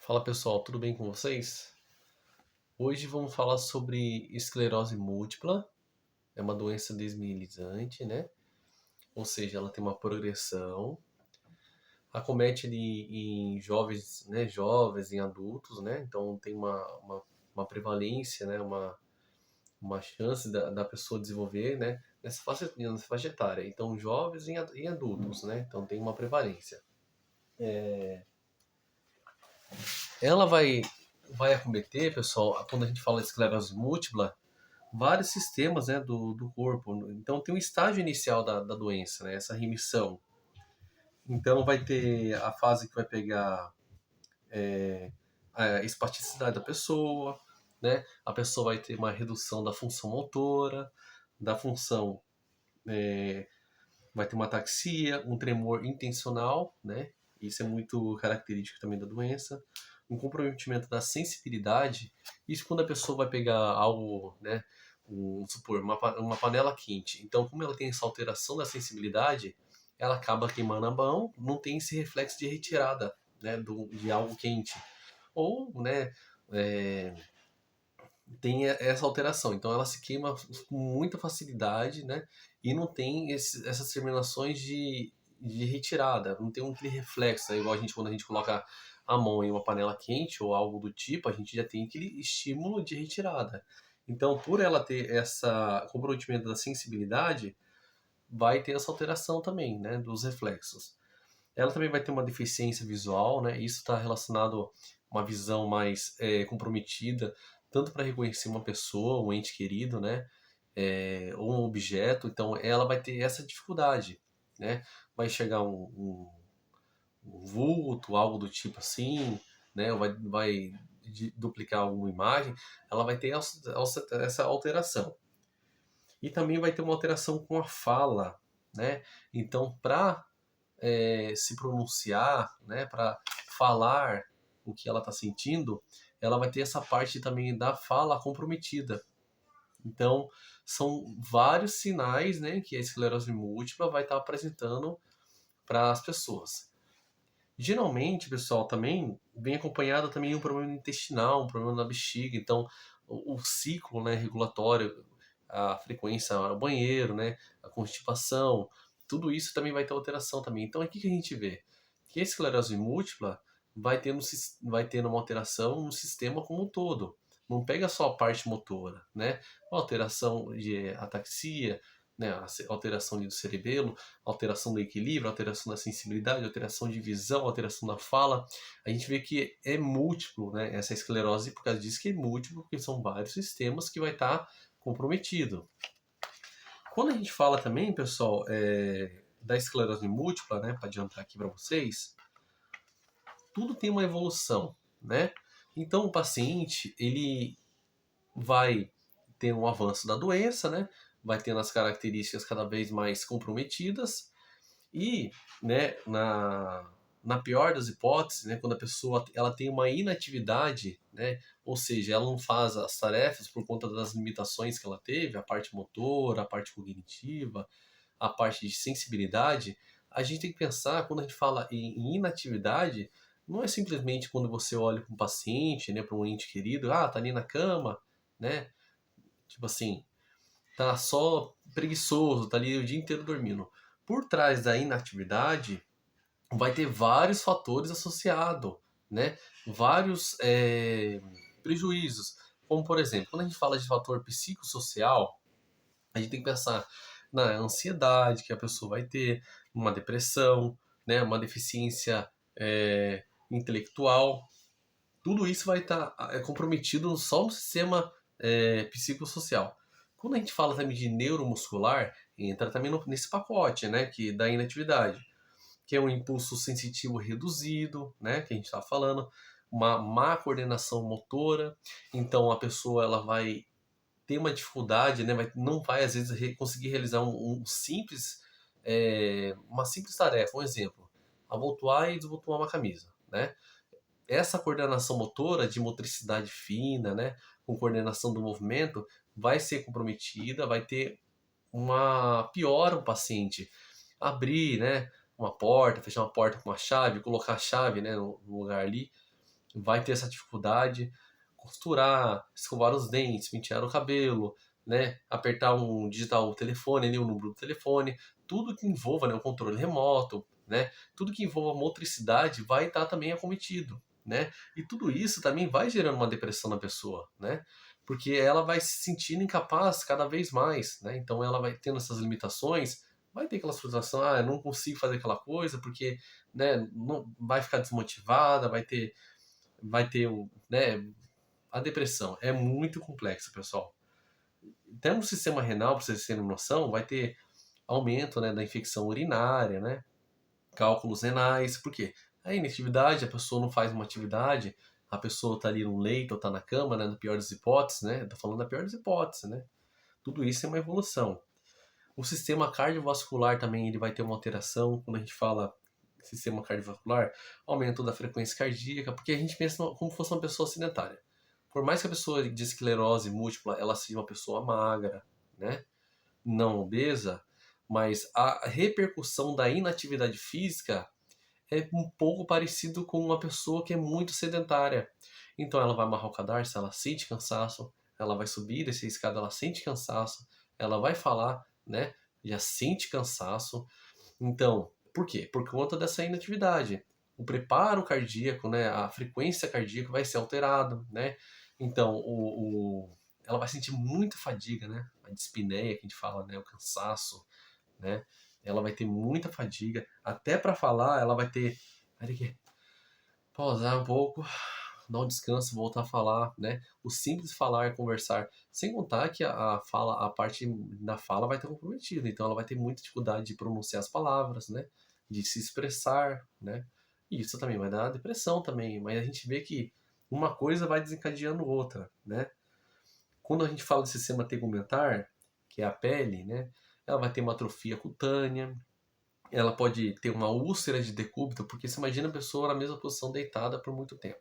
Fala pessoal, tudo bem com vocês? Hoje vamos falar sobre esclerose múltipla. É uma doença desmielinizante, né? Ou seja, ela tem uma progressão. Acomete ali em jovens, né? Jovens, em adultos, né? Então tem uma prevalência, né? Uma chance da pessoa desenvolver, né? Nessa faixa etária. Então jovens e adultos, né? Então tem uma prevalência. Ela vai acometer, pessoal, quando a gente fala de esclerose múltipla, vários sistemas, né, do corpo. Então tem um estágio inicial da doença, né, essa remissão. Então vai ter a fase que vai pegar a espasticidade da pessoa, né? A pessoa vai ter uma redução da função motora, da função, vai ter uma ataxia, um tremor intencional, né? Isso é muito característico também da doença. Um comprometimento da sensibilidade. Isso quando a pessoa vai pegar algo, né? Vamos supor, uma panela quente. Então, como ela tem essa alteração da sensibilidade, ela acaba queimando a mão, não tem esse reflexo de retirada, né? De algo quente. Ou, né? é, Tem essa alteração. Então ela se queima com muita facilidade, né? E não tem essas terminações de retirada. Não tem aquele reflexo, né? Igual quando a gente coloca a mão em uma panela quente ou algo do tipo, a gente já tem aquele estímulo de retirada. Então, por ela ter essa comprometimento da sensibilidade, vai ter essa alteração também, né? Dos reflexos. Ela também vai ter uma deficiência visual, né? Isso está relacionado a uma visão mais comprometida, tanto para reconhecer uma pessoa, um ente querido, né? Ou um objeto. Então, ela vai ter essa dificuldade, né? Vai chegar um vulto, algo do tipo assim, né? Ou vai duplicar alguma imagem. Ela vai ter essa alteração. E também vai ter uma alteração com a fala, né? Então, para se pronunciar, né, para falar o que ela está sentindo, ela vai ter essa parte também da fala comprometida. Então, são vários sinais, né, que a esclerose múltipla vai estar apresentando para as pessoas. Geralmente, pessoal, também vem acompanhado também um problema intestinal, um problema na bexiga. Então, o ciclo, né, regulatório, a frequência ao banheiro, né, a constipação, tudo isso também vai ter alteração também. Então, aqui que a gente vê que a esclerose múltipla vai tendo uma alteração no sistema como um todo. Não pega só a parte motora, né? Uma alteração de ataxia, né, a alteração do cerebelo, alteração do equilíbrio, alteração da sensibilidade, alteração de visão, alteração da fala. A gente vê que é múltiplo, né? Essa esclerose, por causa disso que é múltiplo, porque são vários sistemas que vai estar comprometido. Quando a gente fala também, pessoal, da esclerose múltipla, né, para adiantar aqui para vocês, tudo tem uma evolução, né? Então o paciente, ele vai ter um avanço da doença, né? Vai tendo as características cada vez mais comprometidas e, né, na pior das hipóteses, né, quando a pessoa ela tem uma inatividade, né, ou seja, ela não faz as tarefas por conta das limitações que ela teve, a parte motora, a parte cognitiva, a parte de sensibilidade, a gente tem que pensar, quando a gente fala em inatividade, não é simplesmente quando você olha para um paciente, né, para um ente querido, tá ali na cama, né, tipo assim, tá só preguiçoso, tá ali o dia inteiro dormindo. Por trás da inatividade, vai ter vários fatores associados, né? Vários prejuízos. Como, por exemplo, quando a gente fala de fator psicossocial, a gente tem que pensar na ansiedade que a pessoa vai ter, uma depressão, né? Uma deficiência intelectual. Tudo isso vai estar comprometido só no sistema psicossocial. Quando a gente fala também de neuromuscular, entra também nesse pacote, né? Que da inatividade, que é um impulso sensitivo reduzido, né, que a gente está falando, uma má coordenação motora, então a pessoa ela vai ter uma dificuldade, né, não vai às vezes conseguir realizar uma simples tarefa, um exemplo, abotoar e desabotoar uma camisa, né? Essa coordenação motora de motricidade fina, né, com coordenação do movimento, vai ser comprometida, vai ter uma piora o paciente. Abrir, né, uma porta, fechar uma porta com uma chave, colocar a chave, né, no lugar ali. vai ter essa dificuldade, costurar, escovar os dentes, pentear o cabelo, né, digitar o telefone, ali, o número do telefone, tudo que envolva, né, o controle remoto, né, tudo que envolva motricidade vai estar também acometido, né, e tudo isso também vai gerando uma depressão na pessoa, né, porque ela vai se sentindo incapaz cada vez mais, né, então ela vai tendo essas limitações, vai ter aquela frustração, eu não consigo fazer aquela coisa porque, né, não, vai ficar desmotivada, vai ter né, a depressão é muito complexa, pessoal. Até no sistema renal, para vocês terem noção, vai ter aumento, né, da infecção urinária, né, cálculos renais, por quê? A inatividade, a pessoa não faz uma atividade, a pessoa está ali no leito ou está na cama, né, na pior das hipóteses, né, tô falando da pior das hipóteses, né, tudo isso é uma evolução. O sistema cardiovascular também ele vai ter uma alteração, quando a gente fala sistema cardiovascular, aumento da frequência cardíaca, porque a gente pensa como se fosse uma pessoa sedentária. Por mais que a pessoa de esclerose múltipla ela seja uma pessoa magra, né, não obesa, mas a repercussão da inatividade física é um pouco parecido com uma pessoa que é muito sedentária. Então ela vai amarrar o cadarço, ela sente cansaço, ela vai subir, descer a escada, ela sente cansaço, ela vai falar, né? Já sente cansaço. Então, por quê? Por conta dessa inatividade. O preparo cardíaco, né? A frequência cardíaca vai ser alterado, né? Então, ela vai sentir muita fadiga, né? A dispneia que a gente fala, né? O cansaço, né? Ela vai ter muita fadiga. Até para falar, ela vai ter. Vai ter que pausar um pouco, dar um descanso, voltar a falar, né? O simples falar, conversar. Sem contar que a parte da fala vai estar comprometida. Então ela vai ter muita dificuldade de pronunciar as palavras, né? De se expressar, né? E isso também vai dar depressão também. Mas a gente vê que uma coisa vai desencadeando outra, né? Quando a gente fala de sistema tegumentar, que é a pele, né? Ela vai ter uma atrofia cutânea, ela pode ter uma úlcera de decúbito, porque você imagina a pessoa na mesma posição deitada por muito tempo.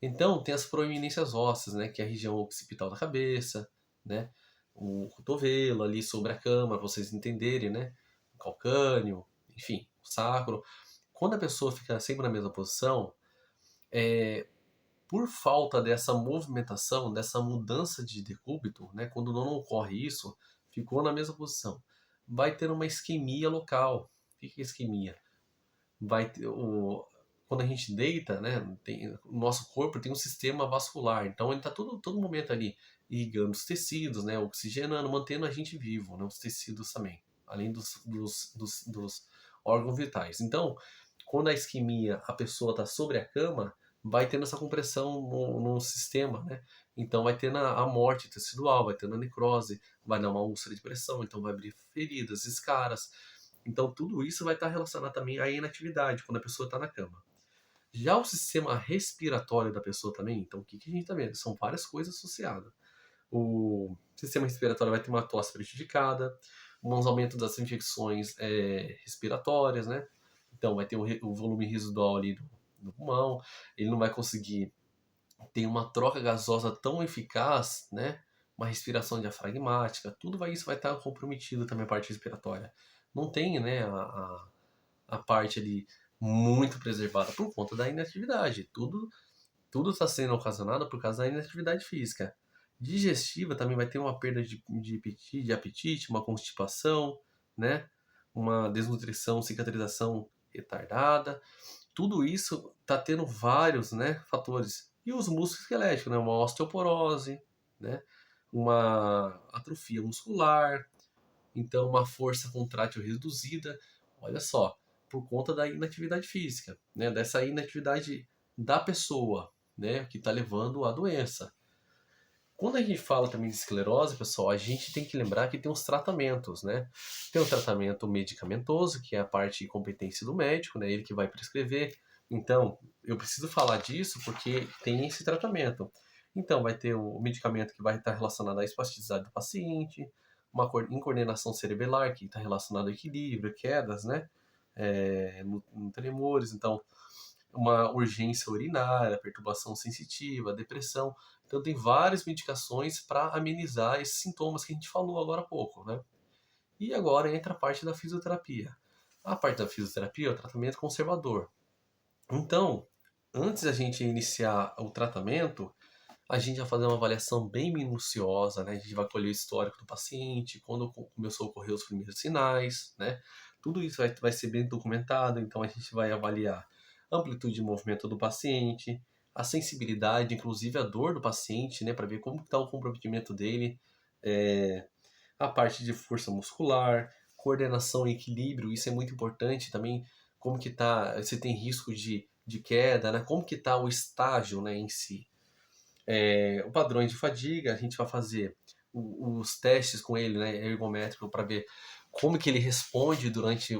Então, tem as proeminências ósseas, né, que é a região occipital da cabeça, né, o cotovelo ali sobre a cama, para vocês entenderem, né, o calcâneo, enfim, o sacro. Quando a pessoa fica sempre na mesma posição, por falta dessa movimentação, dessa mudança de decúbito, né, quando não ocorre isso, ficou na mesma posição, vai ter uma isquemia local. O que é isquemia? Vai ter quando a gente deita, né, o nosso corpo tem um sistema vascular, então ele está todo momento ali irrigando os tecidos, né, oxigenando, mantendo a gente vivo, né, os tecidos também, além dos órgãos vitais. Então, quando a isquemia, a pessoa está sobre a cama, vai tendo essa compressão no sistema, né? Então vai tendo a morte tecidual, vai tendo a necrose, vai dar uma úlcera de pressão, então vai abrir feridas, escaras. Então, tudo isso vai estar relacionado também à inatividade, quando a pessoa está na cama. Já o sistema respiratório da pessoa também, então o que a gente está vendo? São várias coisas associadas. O sistema respiratório vai ter uma tosse prejudicada, um aumento das infecções respiratórias, né? Então, vai ter o volume residual ali do pulmão, ele não vai conseguir ter uma troca gasosa tão eficaz, né? Uma respiração diafragmática, isso vai estar comprometido também a parte respiratória. Não tem, né, a parte ali muito preservada por conta da inatividade. Tudo está sendo ocasionado por causa da inatividade física. Digestiva também vai ter uma perda de apetite, uma constipação, né? Uma desnutrição, cicatrização retardada. Tudo isso está tendo vários, né, fatores. E os músculos esqueléticos, né? Uma osteoporose, né? Uma atrofia muscular, então uma força contrátil reduzida. Olha só, por conta da inatividade física, né? Dessa inatividade da pessoa, né? Que está levando à doença. Quando a gente fala também de esclerose, pessoal, a gente tem que lembrar que tem os tratamentos, né? Tem o tratamento medicamentoso, que é a parte de competência do médico, né? Ele que vai prescrever. Então, eu preciso falar disso porque tem esse tratamento. Então, vai ter o medicamento que vai estar relacionado à espasticidade do paciente, uma incoordenação cerebelar, que está relacionado ao equilíbrio, quedas, né? No tremores. Então, uma urgência urinária, perturbação sensitiva, depressão. Então tem várias medicações para amenizar esses sintomas que a gente falou agora há pouco, né? E agora entra a parte da fisioterapia. A parte da fisioterapia é o tratamento conservador. Então, antes da gente iniciar o tratamento, a gente vai fazer uma avaliação bem minuciosa, né? A gente vai colher o histórico do paciente, quando começou a ocorrer os primeiros sinais, né? Tudo isso vai ser bem documentado, então a gente vai avaliar a amplitude de movimento do paciente, a sensibilidade, inclusive a dor do paciente, né? Para ver como está o comprometimento dele, é, a parte de força muscular, coordenação e equilíbrio, isso é muito importante também, como que tá, se tem risco de queda, né? Como que tá o estágio, né, em si. O padrão de fadiga, a gente vai fazer os testes com ele, né, ergométrico, para ver como que ele responde durante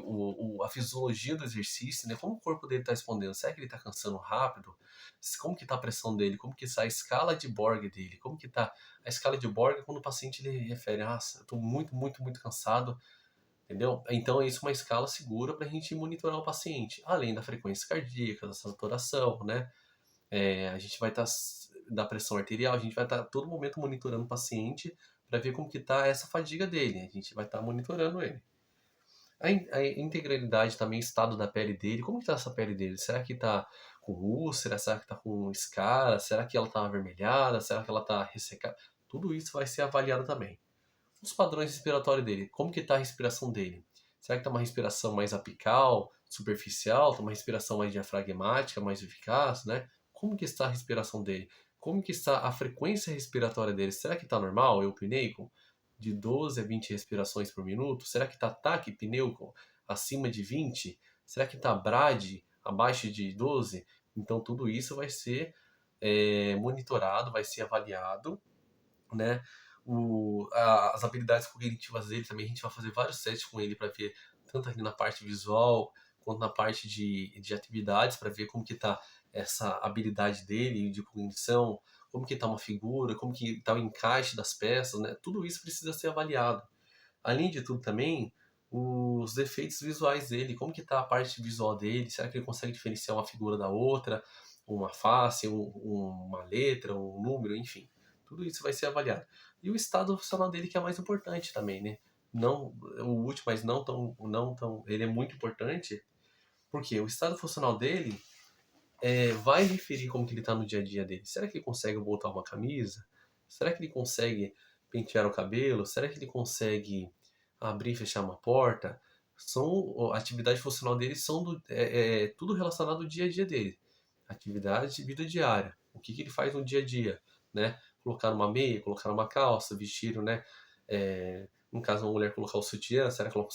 a fisiologia do exercício, né, como o corpo dele está respondendo, será que ele está cansando rápido, como que está a pressão dele, como que está a escala de Borg dele, como que está a escala de Borg quando o paciente ele refere, eu estou muito, muito, muito cansado, entendeu? Então isso é uma escala segura para a gente monitorar o paciente, além da frequência cardíaca, da saturação, né, a gente vai estar da pressão arterial, a gente vai estar todo momento monitorando o paciente para ver como que está essa fadiga dele. A gente vai estar monitorando ele. A integralidade também, estado da pele dele, como que está essa pele dele? Será que está com úlcera? Será que está com escara? Será que ela está avermelhada? Será que ela está ressecada? Tudo isso vai ser avaliado também. Os padrões respiratórios dele, como que está a respiração dele? Será que está uma respiração mais apical, superficial, está uma respiração mais diafragmática, mais eficaz, né? Como que está a respiração dele? Como que está a frequência respiratória dele? Será que está normal, eupneico, de 12 a 20 respirações por minuto? Será que está taquipneico, acima de 20? Será que está brad, abaixo de 12? Então tudo isso vai ser monitorado, vai ser avaliado, né? As habilidades cognitivas dele também, a gente vai fazer vários testes com ele para ver, tanto ali na parte visual, quanto na parte de atividades, para ver como que tá essa habilidade dele de cognição, como que tá uma figura, como que tá o encaixe das peças, né? Tudo isso precisa ser avaliado. Além de tudo também, os defeitos visuais dele, como que tá a parte visual dele, será que ele consegue diferenciar uma figura da outra, uma face, uma letra, um número, enfim. Tudo isso vai ser avaliado. E o estado funcional dele que é mais importante também, né? Não, o último, mas não tão, ele é muito importante, porque o estado funcional dele vai referir como que ele está no dia a dia dele. Será que ele consegue botar uma camisa? Será que ele consegue pentear o cabelo? Será que ele consegue abrir e fechar uma porta? A atividade funcional dele é tudo relacionado ao dia a dia dele. Atividade de vida diária. O que ele faz no dia a dia, né? Colocar uma meia, colocar uma calça, vestir, né? No caso, uma mulher colocar o sutiã, será que ela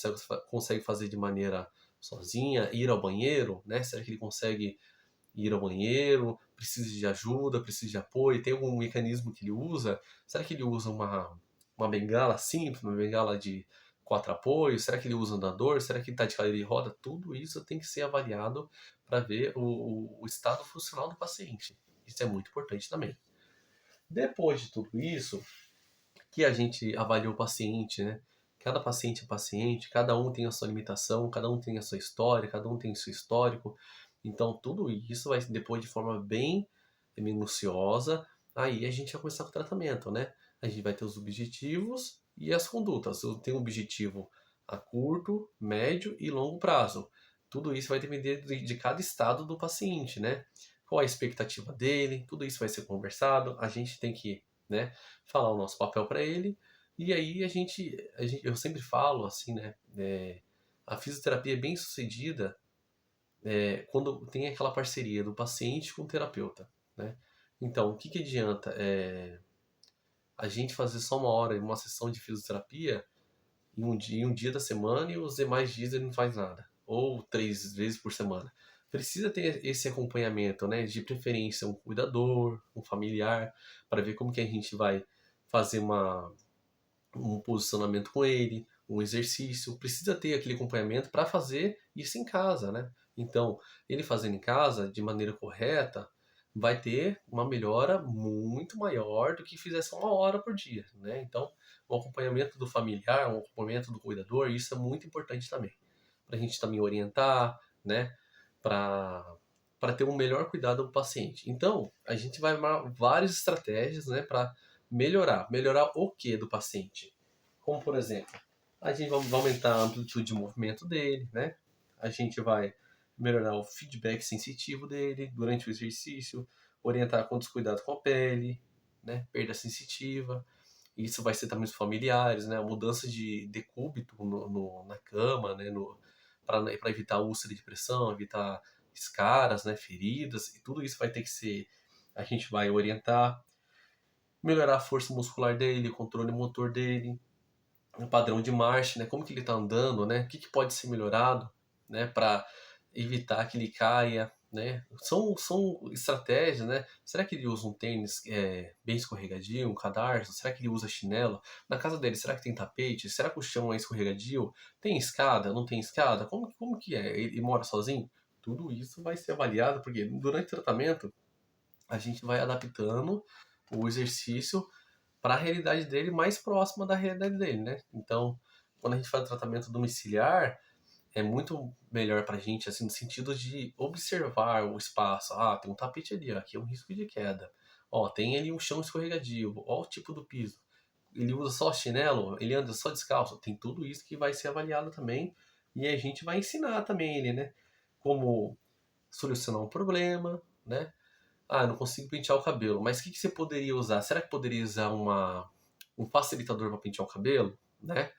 consegue fazer de maneira sozinha? Ir ao banheiro, né? Será que ele consegue ir ao banheiro, precisa de ajuda, precisa de apoio, tem algum mecanismo que ele usa? Será que ele usa uma bengala simples, uma bengala de 4 apoios? Será que ele usa andador? Será que ele está de cadeira de roda? Tudo isso tem que ser avaliado para ver o estado funcional do paciente. Isso é muito importante também. Depois de tudo isso, que a gente avaliou o paciente, né? Cada paciente é paciente, cada um tem a sua limitação, cada um tem a sua história, cada um tem o seu histórico. Então, tudo isso vai depois de forma bem minuciosa, aí a gente vai começar com o tratamento, né? A gente vai ter os objetivos e as condutas. Eu tenho um objetivo a curto, médio e longo prazo. Tudo isso vai depender de cada estado do paciente, né? Qual a expectativa dele, tudo isso vai ser conversado. A gente tem que, né, falar o nosso papel para ele. E aí eu sempre falo assim, né? A fisioterapia é bem sucedida quando tem aquela parceria do paciente com o terapeuta, né? Então, o que que adianta a gente fazer só uma hora, uma sessão de fisioterapia em um dia da semana e os demais dias ele não faz nada, ou 3 vezes por semana. Precisa ter esse acompanhamento, né? De preferência um cuidador, um familiar, para ver como que a gente vai fazer um posicionamento com ele, um exercício, precisa ter aquele acompanhamento para fazer isso em casa, né? Então, ele fazendo em casa de maneira correta, vai ter uma melhora muito maior do que fizesse uma hora por dia, né? Então, o acompanhamento do familiar, o acompanhamento do cuidador, isso é muito importante também, para a gente também orientar, né? Para ter um melhor cuidado do paciente. Então, a gente vai armar várias estratégias, né, para melhorar. Melhorar o que do paciente? Como, por exemplo, a gente vai aumentar a amplitude de movimento dele, né? A gente vai melhorar o feedback sensitivo dele durante o exercício, orientar com descuidado com a pele, né? Perda sensitiva. Isso vai ser também os familiares, né? A mudança de decúbito na cama, né? Para evitar úlcera de pressão, evitar escaras, né? Feridas, e tudo isso vai ter que ser. A gente vai orientar, melhorar a força muscular dele, o controle motor dele, o padrão de marcha, né? Como que ele está andando, né? O que pode ser melhorado, né? Para evitar que ele caia, né? São estratégias, né? Será que ele usa um tênis bem escorregadio, um cadarço? Será que ele usa chinelo? Na casa dele, será que tem tapete? Será que o chão é escorregadio? Tem escada? Não tem escada? Como que é? Ele mora sozinho? Tudo isso vai ser avaliado, porque durante o tratamento a gente vai adaptando o exercício para a realidade dele mais próxima da realidade dele, né? Então, quando a gente faz o tratamento domiciliar, é muito melhor para a gente, assim, no sentido de observar o espaço. Ah, tem um tapete ali, ó, aqui é um risco de queda. Ó, tem ali um chão escorregadio, ó o tipo do piso. Ele usa só chinelo, ele anda só descalço. Tem tudo isso que vai ser avaliado também. E a gente vai ensinar também ele, né? Como solucionar um problema, né? Ah, eu não consigo pentear o cabelo. Mas o que você poderia usar? Será que poderia usar um facilitador para pentear o cabelo? Né?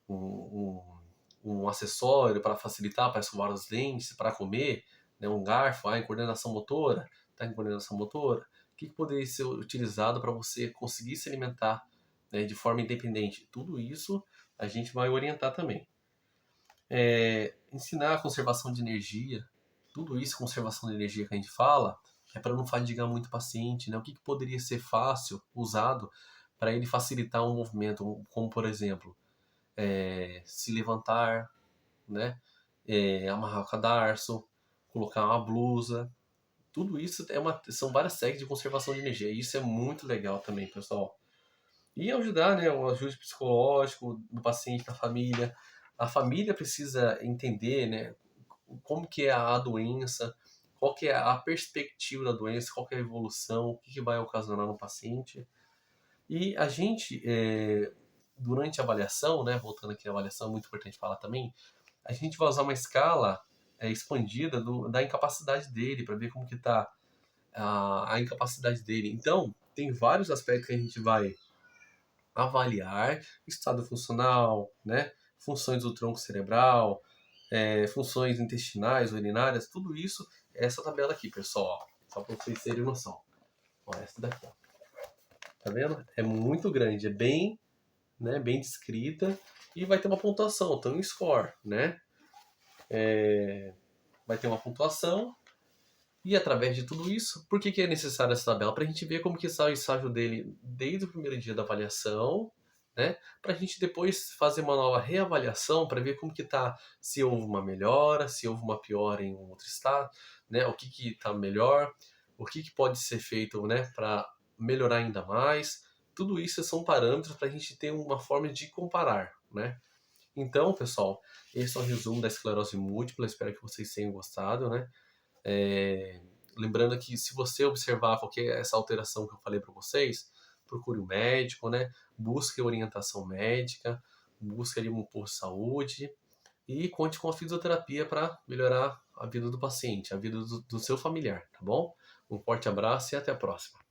Um, um acessório para facilitar, para escovar os dentes, para comer? Né? Um garfo, em coordenação motora? Está em coordenação motora? O que poderia ser utilizado para você conseguir se alimentar, né, de forma independente? Tudo isso a gente vai orientar também. Ensinar a conservação de energia, tudo isso, conservação de energia que a gente fala, é para não fadigar muito o paciente, né? O que poderia ser fácil, usado, para ele facilitar um movimento, como por exemplo, se levantar, né? Amarrar o cadarço, colocar uma blusa, tudo isso são várias técnicas de conservação de energia, e isso é muito legal também, pessoal. E ajudar, né, o ajuste psicológico do paciente, da família. A família precisa entender, né, como que é a doença, qual que é a perspectiva da doença, qual que é a evolução, o que que vai ocasionar no paciente. E a gente, durante a avaliação, né, voltando aqui à avaliação, é muito importante falar também, a gente vai usar uma escala expandida da incapacidade dele, para ver como que está a incapacidade dele. Então, tem vários aspectos que a gente vai avaliar: estado funcional, né? Funções do tronco cerebral, funções intestinais, urinárias, tudo isso é essa tabela aqui, pessoal. Só para vocês terem noção. Ó, essa daqui, ó. Tá vendo? É muito grande, é bem, né, bem descrita e vai ter uma pontuação, então um score, né? Vai ter uma pontuação e através de tudo isso, por que é necessária essa tabela? Para a gente ver como que está o estágio dele desde o primeiro dia da avaliação, né? Para a gente depois fazer uma nova reavaliação para ver como que está, se houve uma melhora, se houve uma piora em um outro estado, né? O que está melhor, o que pode ser feito, né, para melhorar ainda mais. Tudo isso são parâmetros para a gente ter uma forma de comparar, né? Então, pessoal, esse é o resumo da esclerose múltipla. Espero que vocês tenham gostado, né? Lembrando que se você observar qualquer essa alteração que eu falei para vocês, procure um médico, né? Busque orientação médica, busque ali um posto de saúde e conte com a fisioterapia para melhorar a vida do paciente, a vida do seu familiar, tá bom? Um forte abraço e até a próxima.